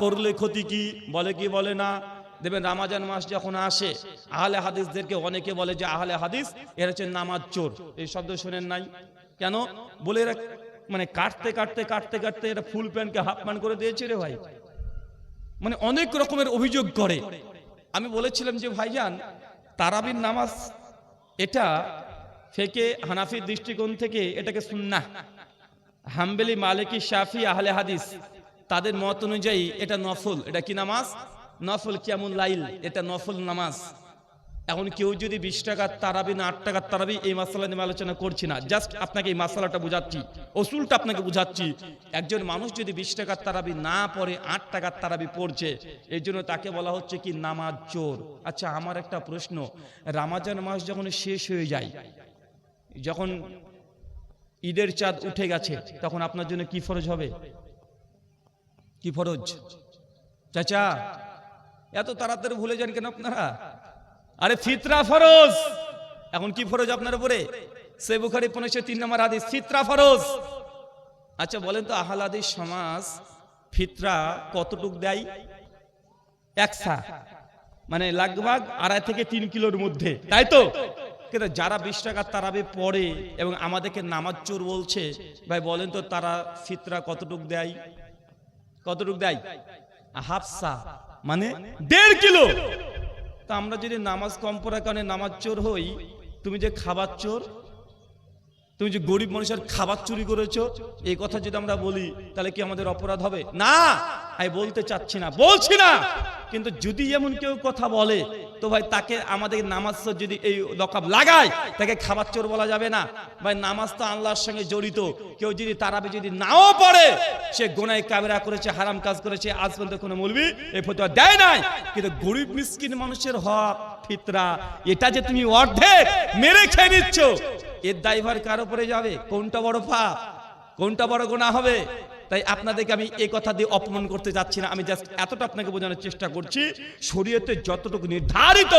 করলে ক্ষতি কি, বলে কি বলে না? দেখবেন রমজান মাস যখন আসে আহলে হাদিসদেরকে অনেকে বলে যে আহলে হাদিস এরা হচ্ছে নামাজ চোর। এই শব্দ শুনেন নাই? কেন বলে? এরা মানে কাটতে কাটতে কাটতে কাটতে এটা ফুল প্যান্টকে হাফ প্যান্ট করে দিয়েছে রে ভাই। মানে অনেক রকমের অভিযোগ করে। আমি বলেছিলাম যে ভাইজান তারাবির নামাজ এটা ফিকে হানাফির দৃষ্টিকোণ থেকে এটাকে সুন্নাহ, হাম্বলি মালিকি শাফি আহলে হাদিস তাদের মত অনুযায়ী এটা নফল। এটা কি নামাজ? নফল, কিয়ামুল লাইল, এটা নফল নামাজ। এখন কেউ যদি 20 টাকার তারাবি না 8 টাকার তারাবি, এই মাসালা নিয়ে আলোচনা করছি না, জাস্ট আপনাকে এই মাসালাটা বুঝাচ্ছি, অসুলটা আপনাকে বুঝাচ্ছি। একজন মানুষ যদি 20 টাকার তারাবি না পড়ে 8 টাকার তারাবি পড়ছে, এই জন্য তাকে বলা হচ্ছে কি নামাজ চোর। আচ্ছা আমার একটা প্রশ্ন, রমজান মাস যখন শেষ হয়ে যায়, যখন ঈদের চাঁদ উঠে গেছে, তখন আপনার জন্য কি ফরজ হবে? কি ফরজ? চাচা এত তাড়াতাড়ি ভুলে যান কেন আপনারা? আরে ফিতরা ফরজ। এখন কি ফরজ আপনার উপরে? সহিহ বুখারী 1503 নম্বর হাদিস, ফিতরা ফরজ। আচ্ছা বলেন তো আহলে হাদিস সমাজ ফিতরা কতটুক দেয়? 1 সা, মানে লাগভাগ 2.5 থেকে 3 কিলোর মধ্যে, তাই তো? কিন্তু যারা 20 টাকার তারাবি পড়ে এবং আমাদেরকে নামাজ চোর বলছে, ভাই বলেন তো তারা ফিতরা কতটুক দেয়? কতটুক দেয়? হাফ সা, মানে 1.5 কিলো। তা আমরা যদি নামাজ কম পড়ার কারণে নামাজ চোর হই, তুমি যে খাবার চোর, তুমি যে গরিব মানুষের খাবার চুরি করেছো, এই কথা যদি আমরা বলি তাহলে কি আমাদের অপরাধ হবে? না, আমি বলতে চাচ্ছি না, বলছি না। কিন্তু যদি এমন কেউ কথা বলে, তো ভাই তাকে আমাদের নামাজ যদি এই লকাব লাগায়, তাকে খাবার চোর বলা যাবে না। ভাই নামাজ তো আল্লাহর সঙ্গে জড়িত। কেউ যদি তারাবি যদি নাও পড়ে, সে গুনাহ কাবিরা করেছে, হারাম কাজ করেছে। আজ পর্যন্ত কোনো মৌলবি এই ফতোয়া দেয় নাই। কিন্তু গরিব মিসকিন মানুষের হক ফিতরা, এটা যে তুমি অর্ধেক মেরে খেয়ে নিচ্ছ, এর দায়ভার কার উপরে যাবে? কোনটা বড় পাপ, কোনটা বড় গুনাহ হবে? তাই আপনাদেরকে আমি এই কথা দিয়ে অপমান করতে যাচ্ছি না, আমি জাস্ট এতটা আপনাকে বোঝানোর চেষ্টা করছি, শরীয়তে যতটুকু নির্ধারিত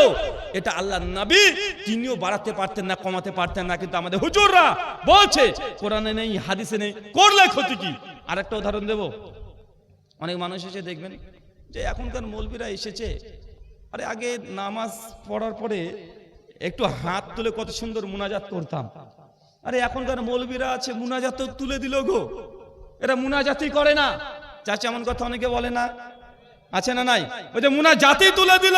এটা আল্লাহর নবী তিনিও বাড়াতে পারতেন না, কমাতে পারতেন না। কিন্তু আমাদের হুজুররা বলছে কোরআনে নেই, হাদিসে নেই, করলে ক্ষতি কি? আরেকটা উদাহরণ দেব। অনেক মানুষ এসে দেখবেন যে এখনকার মৌলবীরা এসেছে, আরে আগে নামাজ পড়ার পরে একটু হাত তুলে কত সুন্দর মুনাজাত করতাম। আরে এখনকার মৌলবীরা আছে মুনাজাত তুলে দিল গো, এরা মুনাজাতই করে না। চাচা এমন কথা অনেকে বলে না, আছে না নাই? ওই যে মুনাজাতই তুলে দিল।